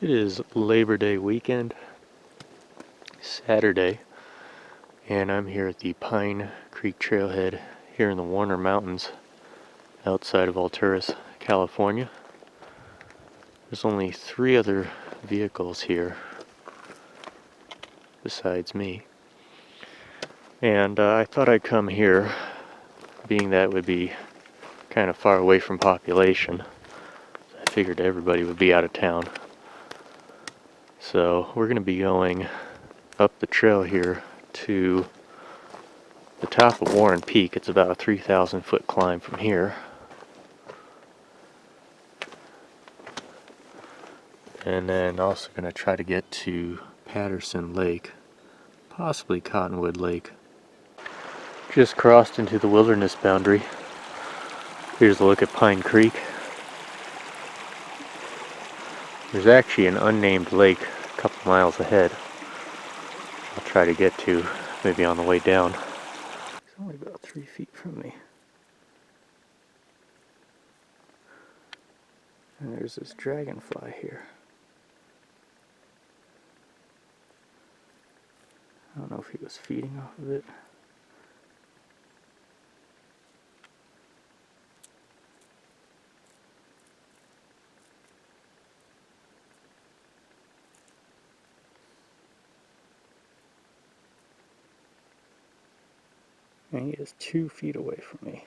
It is Labor Day weekend, Saturday, and I'm here at the Pine Creek Trailhead here in the Warner Mountains outside of Alturas, California. There's only 3 other vehicles here besides me, and I thought I'd come here, being that it would be kind of far away from population. I figured everybody would be out of town. So we're going to be going up the trail here to the top of Warren Peak. It's about a 3,000 foot climb from here. And then also going to try to get to Patterson Lake, possibly Cottonwood Lake. Just crossed into the wilderness boundary. Here's a look at Pine Creek. There's actually an unnamed lake a couple miles ahead. I'll try to get to, maybe on the way down. It's only about 3 feet from me. And there's this dragonfly here. I don't know if he was feeding off of it. And he is 2 feet away from me.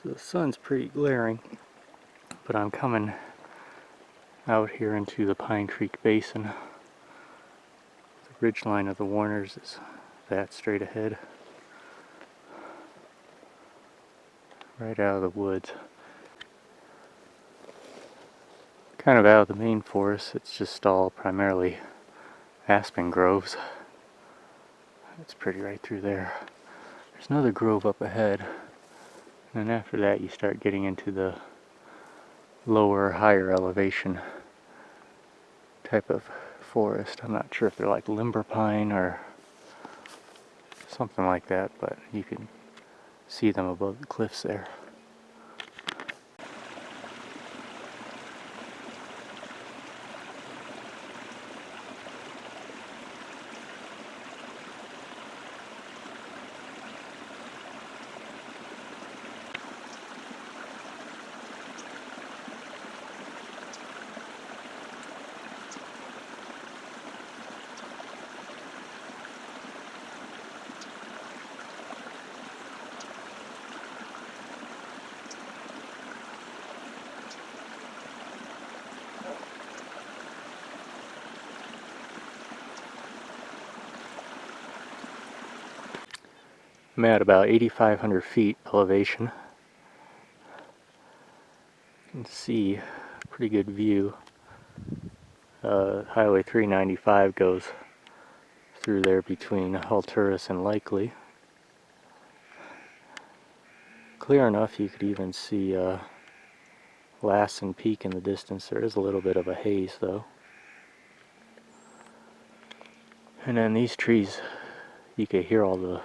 So the sun's pretty glaring, but I'm coming out here into the Pine Creek Basin. The ridgeline of the Warners is that straight ahead, right out of the woods. Kind of out of the main forest. It's just all primarily aspen groves. It's pretty right through there. There's another grove up ahead, and then after that you start getting into the lower, higher elevation type of forest. I'm not sure if they're like limber pine or something like that, but you can see them above the cliffs there. I'm at about 8,500 feet elevation. You can see a pretty good view. Highway 395 goes through there between Alturas and Likely. Clear enough you could even see Lassen Peak in the distance. There is a little bit of a haze though. And then these trees, you can hear all the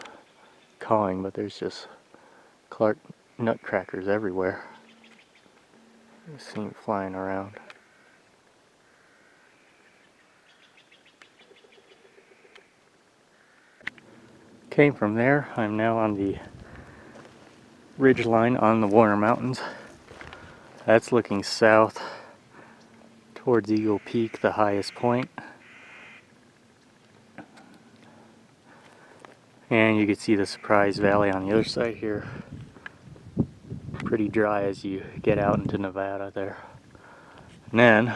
cawing, but there's just Clark nutcrackers everywhere. You see them flying around. Came from there. I'm now on the ridge line on the Warner Mountains. That's looking south towards Eagle Peak, the highest point. And you can see the Surprise Valley on the other side here. Pretty dry as you get out into Nevada there. And then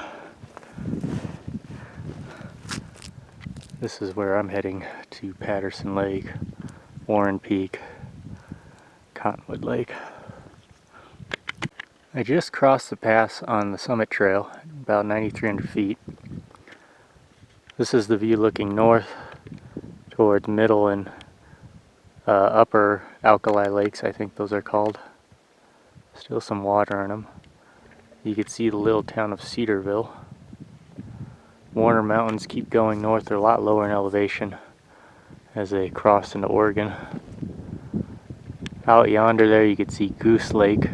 this is where I'm heading to Patterson Lake, Warren Peak, Cottonwood Lake. I just crossed the pass on the summit trail, about 9,300 feet. This is the view looking north towards middle and upper alkali lakes, I think those are called. Still some water in them. You can see the little town of Cedarville. Warner Mountains keep going north. They're a lot lower in elevation as they cross into Oregon. Out yonder there you can see Goose Lake.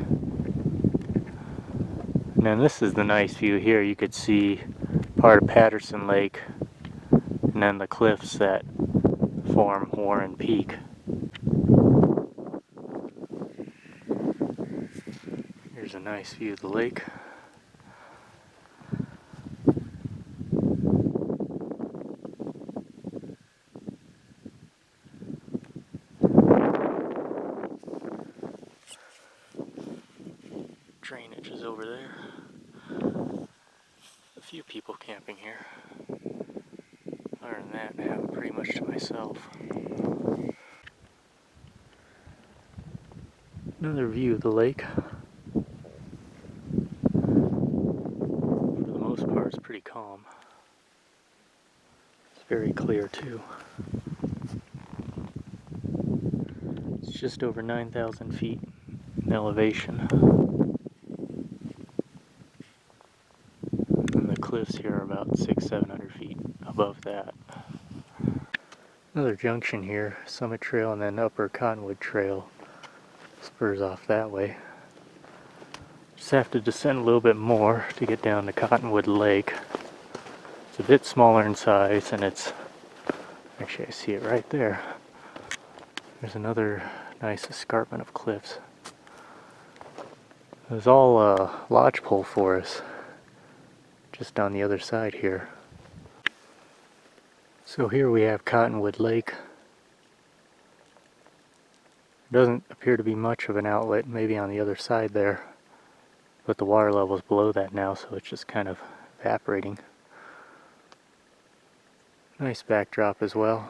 And then this is the nice view here. You could see part of Patterson Lake and then the cliffs that form Warren Peak. Here's a nice view of the lake. Drainage is over there. A few people camping here. Other than that, I have it pretty much to myself. Another view of the lake. For the most part, it's pretty calm. It's very clear too. It's just over 9,000 feet in elevation. And the cliffs here are about 600-700 feet above that. Another junction here, Summit Trail and then Upper Cottonwood Trail spurs off that way. Just have to descend a little bit more to get down to Cottonwood Lake. It's a bit smaller in size and it's, actually I see it right there. There's another nice escarpment of cliffs. There's all lodgepole forest just on the other side here. So here we have Cottonwood Lake. There doesn't appear to be much of an outlet, maybe on the other side there, but the water level is below that now, so it's just kind of evaporating. Nice backdrop as well.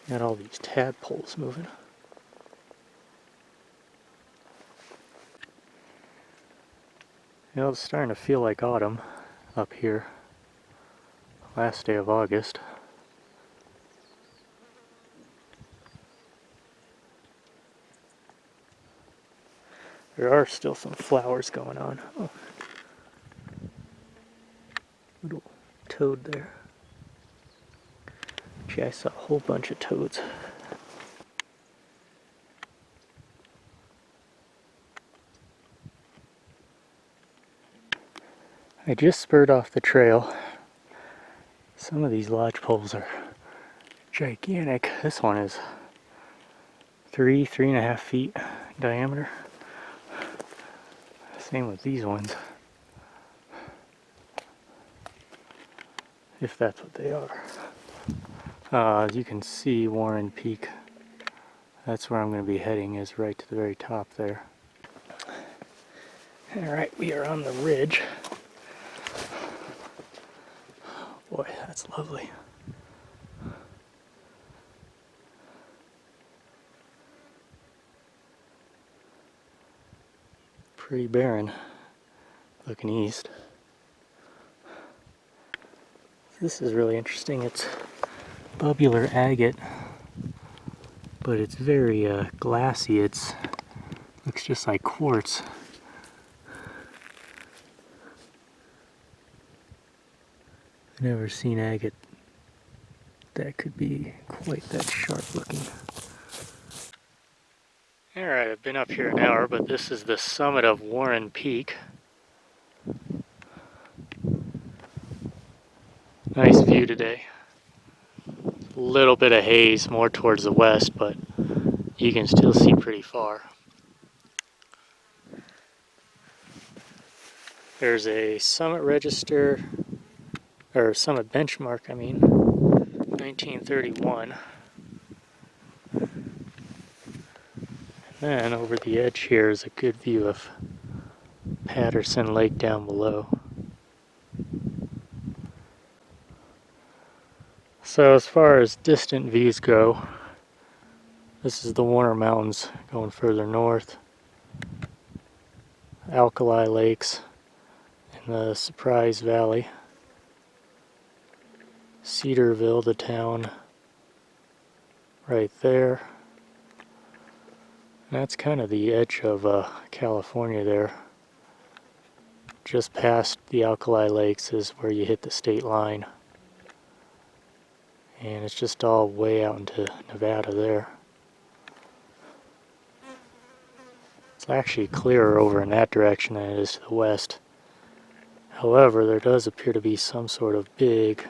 Got all these tadpoles moving. You know, it's starting to feel like autumn up here. Last day of August. There are still some flowers going on. Oh. Little toad there. Actually, I saw a whole bunch of toads. I just spurred off the trail. Some of these lodge poles are gigantic. This one is 3.5 feet diameter. Same with these ones. If that's what they are. As you can see, Warren Peak. That's where I'm going to be heading, is right to the very top there. Alright, we are on the ridge. Boy, that's lovely. Pretty barren, looking east. This is really interesting. It's bubular agate, but it's very glassy. It looks just like quartz. I've never seen agate that could be quite that sharp looking. Alright, I've been up here an hour, but this is the summit of Warren Peak. Nice view today. A little bit of haze more towards the west, but you can still see pretty far. There's a summit register, or summit benchmark, I mean, 1931. And then over the edge here is a good view of Patterson Lake down below. So as far as distant views go, this is the Warner Mountains going further north. Alkali Lakes in the Surprise Valley. Cedarville, the town, right there. That's kind of the edge of California there. Just past the Alkali Lakes is where you hit the state line. And it's just all way out into Nevada there. It's actually clearer over in that direction than it is to the west. However, there does appear to be some sort of big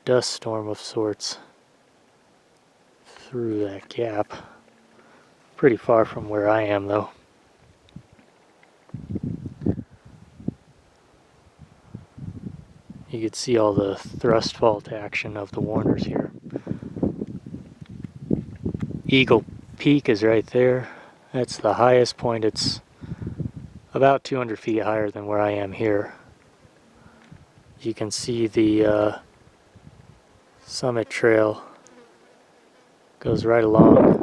dust storm of sorts through that gap. Pretty far from where I am, though. You can see all the thrust fault action of the Warners here. Eagle Peak is right there. That's the highest point. It's about 200 feet higher than where I am here. You can see the summit trail goes right along.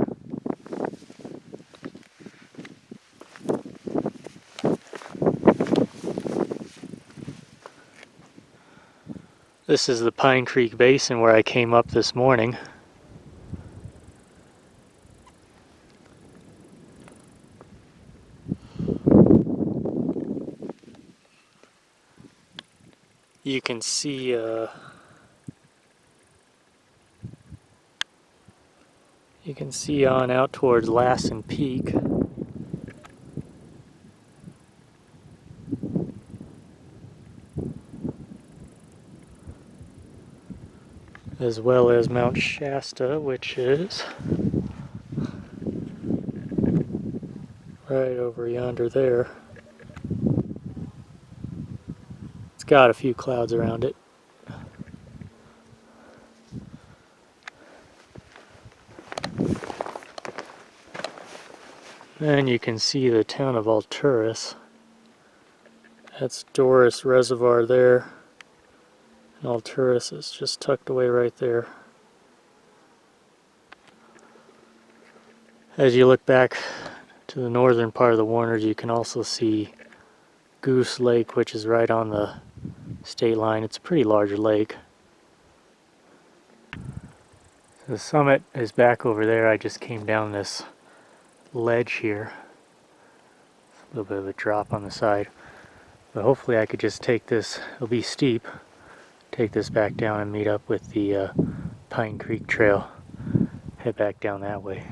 This is the Pine Creek Basin where I came up this morning. You can see on out towards Lassen Peak. As well as Mount Shasta, which is right over yonder there. It's got a few clouds around it. And you can see the town of Alturas. That's Doris Reservoir there. And Alturas is just tucked away right there. As you look back to the northern part of the Warners, you can also see Goose Lake, which is right on the state line. It's a pretty large lake. The summit is back over there. I just came down this ledge here. A little bit of a drop on the side. But hopefully I could just take this, it'll be steep, take this back down and meet up with the Pine Creek Trail. Head back down that way.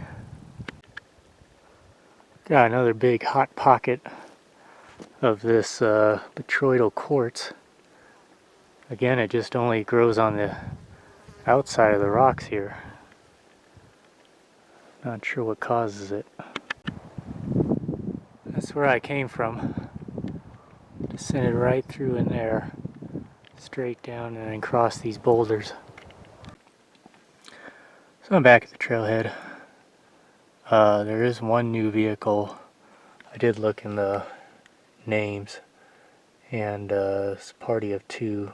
Got another big hot pocket of this botryoidal quartz. Again, it just only grows on the outside of the rocks here. Not sure what causes it. That's where I came from. Descended right through in there, straight down and then across these boulders. So I'm back at the trailhead. There is one new vehicle. I did look in the names, and it's a party of two,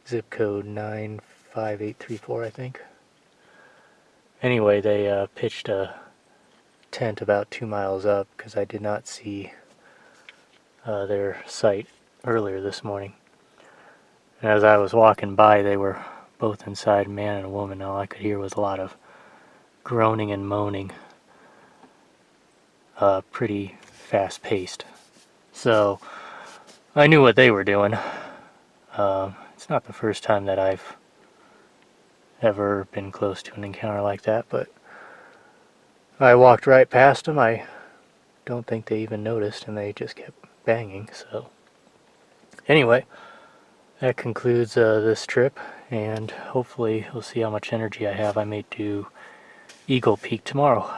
zip code 95834, I think. Anyway, they pitched a tent about 2 miles up because I did not see their site earlier this morning. And as I was walking by, they were both inside, a man and a woman. All I could hear was a lot of groaning and moaning. Pretty fast paced. So I knew what they were doing. It's not the first time that I've ever been close to an encounter like that, but I walked right past them. I don't think they even noticed, and they just kept banging. So anyway, that concludes this trip, and hopefully we'll see how much energy I have. I may do Eagle Peak tomorrow.